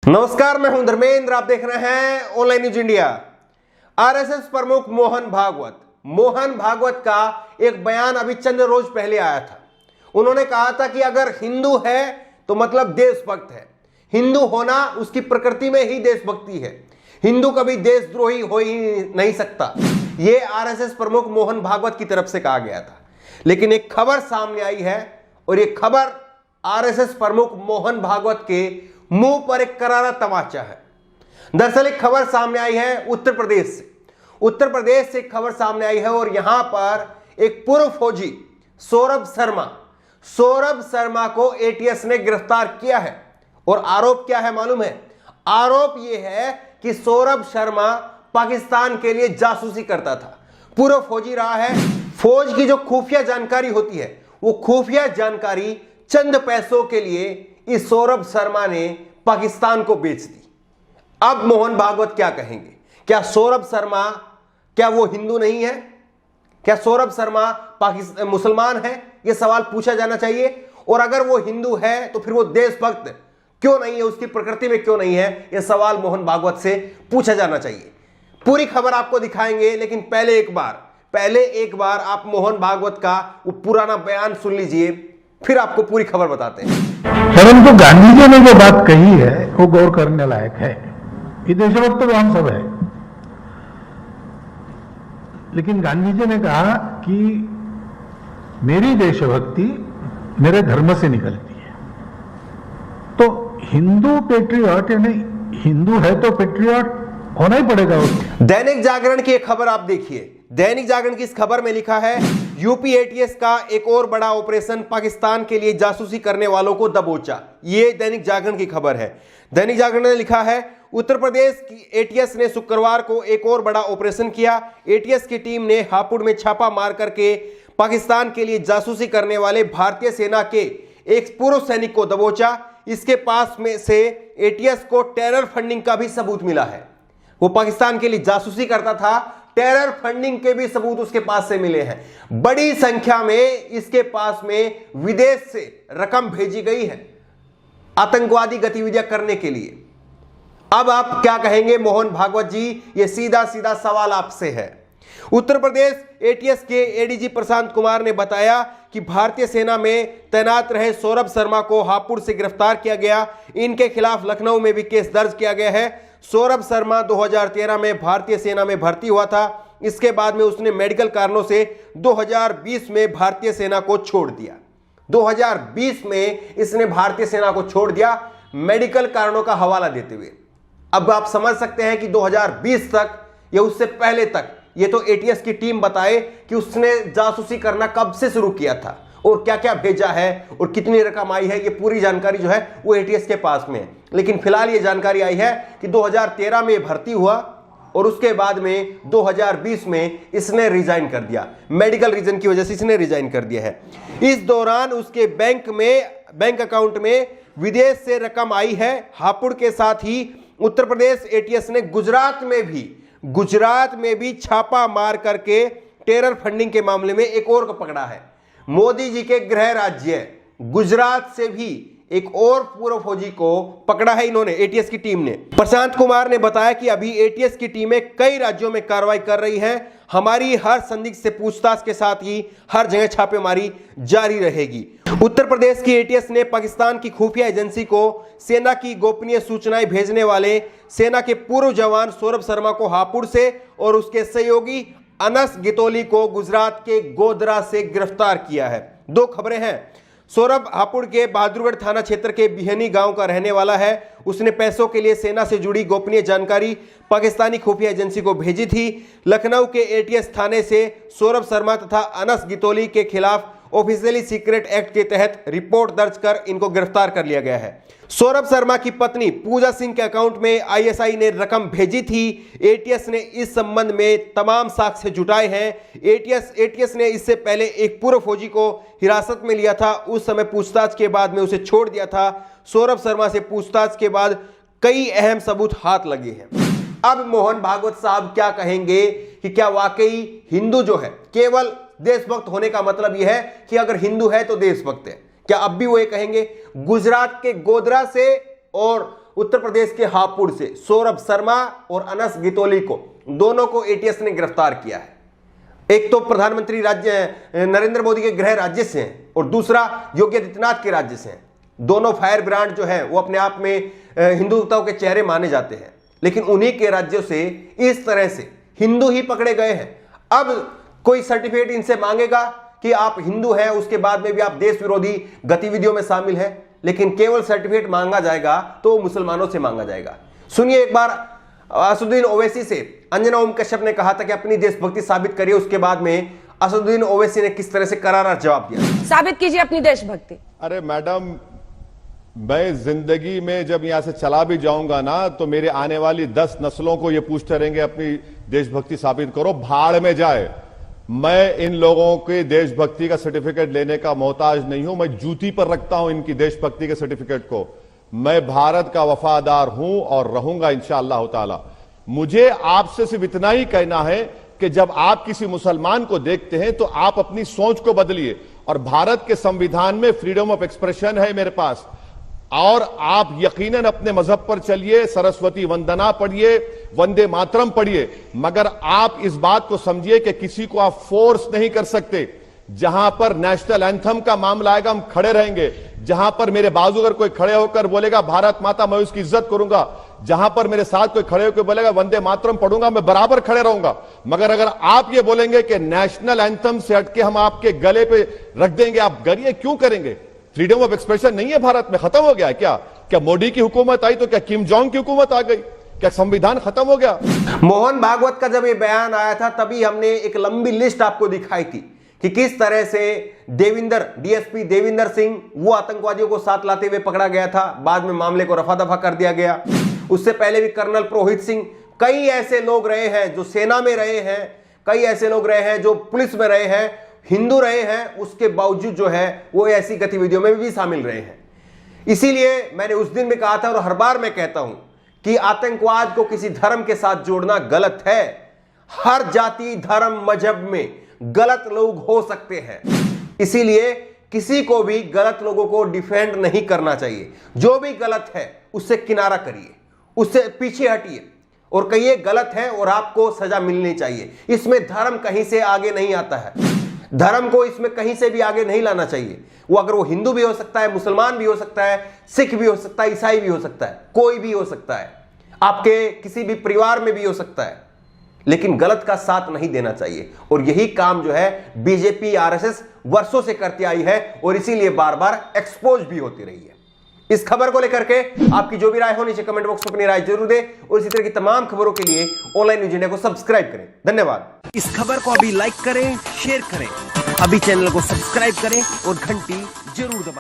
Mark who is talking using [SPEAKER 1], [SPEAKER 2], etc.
[SPEAKER 1] नमस्कार, मैं हूं धर्मेंद्र। आप देख रहे हैं ऑनलाइन न्यूज इंडिया। आरएसएस प्रमुख मोहन भागवत का एक बयान अभी चंद रोज पहले आया था। उन्होंने कहा था कि अगर हिंदू है तो मतलब देशभक्त है। हिंदू होना उसकी प्रकृति में ही देशभक्ति है। हिंदू कभी देशद्रोही हो ही नहीं सकता। यह आरएसएस प्रमुख मोहन भागवत की तरफ से कहा गया था। लेकिन एक खबर सामने आई है और यह खबर आरएसएस प्रमुख मोहन भागवत के मुंह पर एक करारा तमाचा है। दरअसल एक खबर सामने आई है उत्तर प्रदेश से खबर सामने आई है और यहां पर एक पूर्व फौजी सौरभ शर्मा को एटीएस ने गिरफ्तार किया है। और आरोप क्या है मालूम है? आरोप यह है कि सौरभ शर्मा पाकिस्तान के लिए जासूसी करता था। पूर्व फौजी रहा है। फौज की जो खुफिया जानकारी होती है वो खुफिया जानकारी चंद पैसों के लिए इस सौरभ शर्मा ने पाकिस्तान को बेच दी। अब मोहन भागवत क्या कहेंगे? क्या सौरभ शर्मा क्या वो हिंदू नहीं है? क्या सौरभ शर्मा मुसलमान है? यह सवाल पूछा जाना चाहिए। और अगर वो हिंदू है तो फिर वो देशभक्त क्यों नहीं है? उसकी प्रकृति में क्यों नहीं है? यह सवाल मोहन भागवत से पूछा जाना चाहिए। पूरी खबर आपको दिखाएंगे, लेकिन पहले एक बार आप मोहन भागवत का वो पुराना बयान सुन लीजिए, फिर आपको पूरी खबर बताते हैं।
[SPEAKER 2] परंतु गांधी जी ने जो बात कही है वो गौर करने लायक है। ये देशभक्त तो हम सब है, लेकिन गांधी जी ने कहा कि मेरी देशभक्ति मेरे धर्म से निकलती है। तो हिंदू पेट्रियट यानी हिंदू है तो पेट्रियट होना ही पड़ेगा उसको।
[SPEAKER 1] दैनिक जागरण की एक खबर आप देखिए। दैनिक जागरण की इस खबर में लिखा है, यूपी एटीएस का एक और बड़ा ऑपरेशन, पाकिस्तान के लिए जासूसी करने वालों को दबोचा। यह दैनिक जागरण की खबर है। दैनिक जागरण ने लिखा है, उत्तर प्रदेश की एटीएस ने शुक्रवार को एक और बड़ा ऑपरेशन किया। एटीएस की टीम ने हापुड़ में छापा मार करके पाकिस्तान के लिए जासूसी करने वाले भारतीय सेना के एक पूर्व सैनिक को दबोचा। इसके पास में से एटीएस को टेरर फंडिंग का भी सबूत मिला है। वो पाकिस्तान के लिए जासूसी करता था। टेरर फंडिंग के भी सबूत उसके पास से मिले हैं। बड़ी संख्या में इसके पास में विदेश से रकम भेजी गई है आतंकवादी गतिविधियां करने के लिए। अब आप क्या कहेंगे मोहन भागवत जी? ये सीधा सीधा सवाल आपसे है। उत्तर प्रदेश एटीएस के एडीजी प्रशांत कुमार ने बताया कि भारतीय सेना में तैनात रहे सौरभ शर्मा को हापुड़ से गिरफ्तार किया गया। इनके खिलाफ लखनऊ में भी केस दर्ज किया गया है। सौरभ शर्मा 2013 में भारतीय सेना में भर्ती हुआ था। इसके बाद में उसने मेडिकल कारणों से 2020 में भारतीय सेना को छोड़ दिया। 2020 में इसने भारतीय सेना को छोड़ दिया मेडिकल कारणों का हवाला देते हुए। अब आप समझ सकते हैं कि 2020 तक या उससे पहले तक ये तो एटीएस की टीम बताए कि उसने जासूसी करना कब से शुरू किया था और क्या क्या भेजा है और कितनी रकम आई है। ये पूरी जानकारी जो है वो एटीएस के पास में है। लेकिन फिलहाल ये जानकारी आई है कि 2013 में भर्ती हुआ और उसके बाद में 2020 में इसने रिजाइन कर दिया। मेडिकल रीजन की वजह से इसने रिजाइन कर दिया है। इस दौरान उसके बैंक अकाउंट में विदेश से रकम आई है। हापुड़ के साथ ही उत्तर प्रदेश एटीएस ने गुजरात में भी छापा मार करके टेरर फंडिंग के मामले में एक और को पकड़ा है। मोदी जी के गृह राज्य गुजरात से भी एक और पूर्व फौजी को पकड़ा है इन्होंने, एटीएस की टीम ने। प्रशांत कुमार ने बताया कि अभी एटीएस की टीमें कई राज्यों में कार्रवाई कर रही हैं। हमारी हर संदिग्ध से पूछताछ के साथ ही हर जगह छापेमारी जारी रहेगी। उत्तर प्रदेश की एटीएस ने पाकिस्तान की खुफिया एजेंसी को सेना की गोपनीय सूचनाएं भेजने वाले सेना के पूर्व जवान सौरभ शर्मा को हापुड़ से और उसके सहयोगी अनस गितोली को गुजरात के गोधरा से गिरफ्तार किया है। दो खबरें हैं। सौरभ हापुड़ के बहादुरगढ़ थाना क्षेत्र के बिहनी गांव का रहने वाला है। उसने पैसों के लिए सेना से जुड़ी गोपनीय जानकारी पाकिस्तानी खुफिया एजेंसी को भेजी थी। लखनऊ के एटीएस थाने से सौरभ शर्मा तथा अनस गितोली के खिलाफ ऑफिशियली सीक्रेट एक्ट के तहत रिपोर्ट दर्ज कर इनको गिरफ्तार कर लिया गया है। सौरभ शर्मा की पत्नी पूजा सिंह के अकाउंट में आईएसआई ने रकम भेजी थी। एटीएस ने इस संबंध में तमाम साक्ष्य जुटाए हैं। एटीएस ने इससे पहले एक पूर्व फौजी को हिरासत में लिया था। उस समय पूछताछ के बाद में उसे छोड़ दिया था। सौरभ शर्मा से पूछताछ के बाद कई अहम सबूत हाथ लगे हैं। अब मोहन भागवत साहब क्या कहेंगे कि क्या वाकई हिंदू जो है केवल देशभक्त होने का मतलब यह है कि अगर हिंदू है तो देशभक्त है? क्या अब भी वो ये कहेंगे? गुजरात के गोधरा से और उत्तर प्रदेश के हापुड़ से सौरभ शर्मा और अनस गितोली को, दोनों को एटीएस ने गिरफ्तार किया है। एक तो प्रधानमंत्री राज्य नरेंद्र मोदी के गृह राज्य से हैं और दूसरा योगी आदित्यनाथ के राज्य से हैं। दोनों फायर ब्रांड जो है वो अपने आप में हिंदुत्व के चेहरे माने जाते हैं, लेकिन उन्हीं के राज्यों से इस तरह से हिंदू ही पकड़े गए हैं। अब कोई सर्टिफिकेट इनसे मांगेगा कि आप हिंदू हैं, उसके बाद में भी आप देश विरोधी गतिविधियों में शामिल हैं, लेकिन केवल सर्टिफिकेट मांगा जाएगा तो मुसलमानों से मांगा जाएगा। सुनिए एक बार असदुद्दीन ओवैसी से अंजना ओम कश्यप ने कहा था कि अपनी देशभक्ति साबित करिए, उसके बाद में असदुद्दीन ओवैसी ने किस तरह से करारा जवाब दिया।
[SPEAKER 3] साबित कीजिए अपनी देशभक्ति।
[SPEAKER 4] अरे मैडम, मैं जिंदगी में जब यहां से चला भी जाऊंगा ना तो मेरे आने वाली 10 नस्लों को ये पूछते रहेंगे अपनी देशभक्ति साबित करो, भाड़ में जाए। मैं इन लोगों के देशभक्ति का सर्टिफिकेट लेने का मोहताज नहीं हूं। मैं जूती पर रखता हूं इनकी देशभक्ति के सर्टिफिकेट को। मैं भारत का वफादार हूं और रहूंगा इंशाअल्लाह ताला। मुझे आपसे सिर्फ इतना ही कहना है कि जब आप किसी मुसलमान को देखते हैं तो आप अपनी सोच को बदलिए। और भारत के संविधान में फ्रीडम ऑफ एक्सप्रेशन है मेरे पास, और आप यकीनन अपने मजहब पर चलिए, सरस्वती वंदना पढ़िए, वंदे मातरम पढ़िए, मगर आप इस बात को समझिए कि किसी को आप फोर्स नहीं कर सकते। जहां पर नेशनल एंथम का मामला आएगा हम खड़े रहेंगे। जहां पर मेरे बाजू अगर कोई खड़े होकर बोलेगा भारत माता, मैं उसकी इज्जत करूंगा। जहां पर मेरे साथ कोई खड़े होकर बोलेगा वंदे मातरम पढ़ूंगा, मैं बराबर खड़े रहूंगा। मगर अगर आप ये बोलेंगे कि नेशनल एंथम से हटके हम आपके गले पे रख देंगे, आप गरिए क्यों करेंगे? फ्रीडम ऑफ एक्सप्रेशन नहीं है भारत में, खत्म हो गया क्या? क्या मोदी की हुकूमत आई तो क्या किम जोंग की हुकूमत आ गई? क्या संविधान खत्म हो गया?
[SPEAKER 1] मोहन भागवत का जब ये बयान आया था तभी हमने एक लंबी लिस्ट आपको दिखाई थी कि किस तरह से डीएसपी देविंदर सिंह वो आतंकवादियों को साथ लाते हुए पकड़ा गया था। बाद में मामले को रफा दफा कर दिया गया। उससे पहले भी कर्नल पुरोहित सिंह, कई ऐसे लोग रहे हैं जो सेना में रहे हैं, कई ऐसे लोग रहे हैं जो पुलिस में रहे हैं, हिंदू रहे हैं, उसके बावजूद जो है वो ऐसी गतिविधियों में भी शामिल रहे हैं। इसीलिए मैंने उस दिन भी कहा था और हर बार मैं कहता हूं कि आतंकवाद को किसी धर्म के साथ जोड़ना गलत है। हर जाति, धर्म, मजहब में गलत लोग हो सकते हैं, इसीलिए किसी को भी गलत लोगों को डिफेंड नहीं करना चाहिए। जो भी गलत है उससे किनारा करिए, उससे पीछे हटिए और कहिए गलत है और आपको सजा मिलनी चाहिए। इसमें धर्म कहीं से आगे नहीं आता है, धर्म को इसमें कहीं से भी आगे नहीं लाना चाहिए। वो अगर वो हिंदू भी हो सकता है, मुसलमान भी हो सकता है, सिख भी हो सकता है, ईसाई भी हो सकता है, कोई भी हो सकता है, आपके किसी भी परिवार में भी हो सकता है, लेकिन गलत का साथ नहीं देना चाहिए। और यही काम जो है बीजेपी, आरएसएस वर्षों से करती आई है और इसीलिए बार बार एक्सपोज भी होती रही है। इस खबर को लेकर के आपकी जो भी राय हो नीचे कमेंट बॉक्स में अपनी राय जरूर दें और इसी तरह की तमाम खबरों के लिए ऑनलाइन न्यूज इंडिया को सब्सक्राइब करें। धन्यवाद।
[SPEAKER 5] इस खबर को अभी लाइक करें, शेयर करें, अभी चैनल को सब्सक्राइब करें और घंटी जरूर दबाएं।